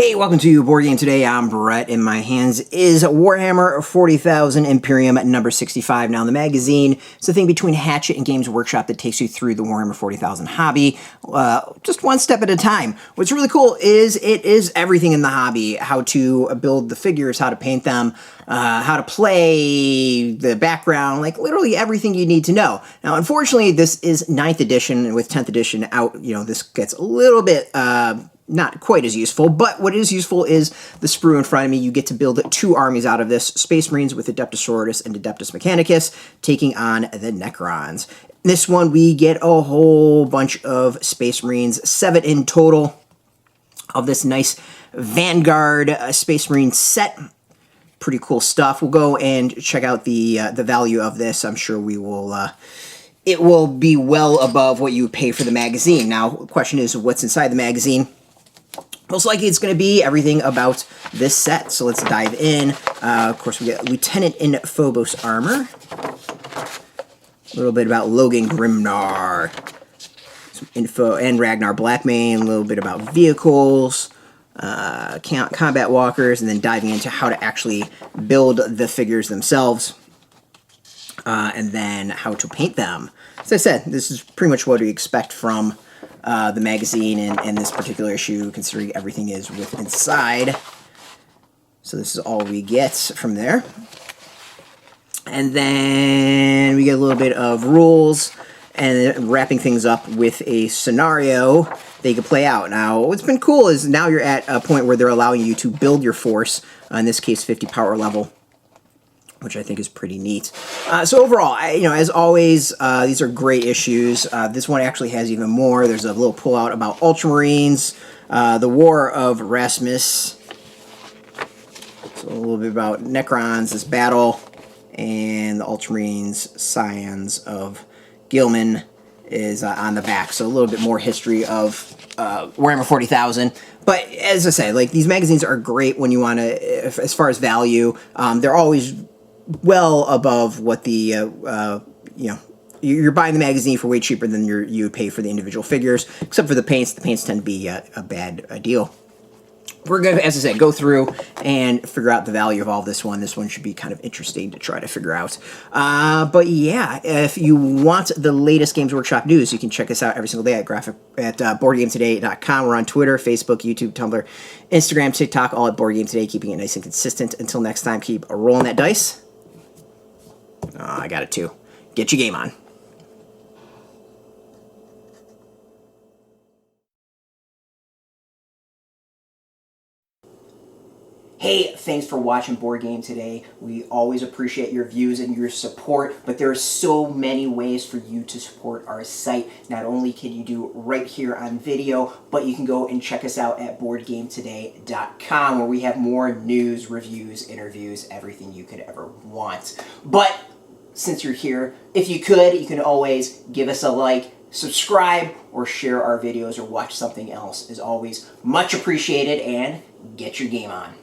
Hey, welcome to Board Game Today. I'm Brett. In my hands is Warhammer 40,000 Imperium at number 65. Now, in the magazine, it's a thing between Hatchet and Games Workshop that takes you through the Warhammer 40,000 hobby, just one step at a time. What's really cool is it is everything in the hobby. How to build the figures, how to paint them, how to play, the background, like literally everything you need to know. Now, unfortunately, this is 9th edition, and with 10th edition out, this gets a little bit... not quite as useful, but what is useful is the sprue in front of me. You get to build two armies out of this. Space Marines with Adeptus Sororitas and Adeptus Mechanicus taking on the Necrons. This one, we get a whole bunch of Space Marines, 7 in total of this nice Vanguard Space Marine set. Pretty cool stuff. We'll go and check out the value of this. I'm sure we will... it will be well above what you would pay for the magazine. Now, the question is, what's inside the magazine? Most likely it's going to be everything about this set, so let's dive in. Of course, we get Lieutenant in Phobos armor. A little bit about Logan Grimnar. Some info, and Ragnar Blackmane. A little bit about vehicles, combat walkers, and then diving into how to actually build the figures themselves. And then how to paint them. As I said, this is pretty much what we expect from the magazine and this particular issue, considering everything is with inside. So this is all we get from there. And then we get a little bit of rules and wrapping things up with a scenario that you can play out. Now, what's been cool is now you're at a point where they're allowing you to build your force, in this case 50 power level, which I think is pretty neat. So overall, as always, these are great issues. This one actually has even more. There's a little pullout about Ultramarines, the War of Rasmus. So a little bit about Necrons, this battle, and the Ultramarines, Scions of Gilman is on the back. So a little bit more history of Warhammer 40,000. But as I say, like, these magazines are great when you want to, as far as value, they're always well above what the, you're buying the magazine for way cheaper than you would pay for the individual figures, except for the paints. The paints tend to be a bad deal. We're going to, as I said, go through and figure out the value of all this one. This one should be kind of interesting to try to figure out. But yeah, if you want the latest Games Workshop news, you can check us out every single day at BoardGameToday.com. We're on Twitter, Facebook, YouTube, Tumblr, Instagram, TikTok, all at Board Game Today, keeping it nice and consistent. Until next time, keep rolling that dice. Oh, I got it too. Get your game on. Hey, thanks for watching Board Game Today. We always appreciate your views and your support, but there are so many ways for you to support our site. Not only can you do it right here on video, but you can go and check us out at BoardGameToday.com, where we have more news, reviews, interviews, everything you could ever want. But since you're here, if you could, you can always give us a like, subscribe, or share our videos or watch something else. Is always much appreciated, and get your game on.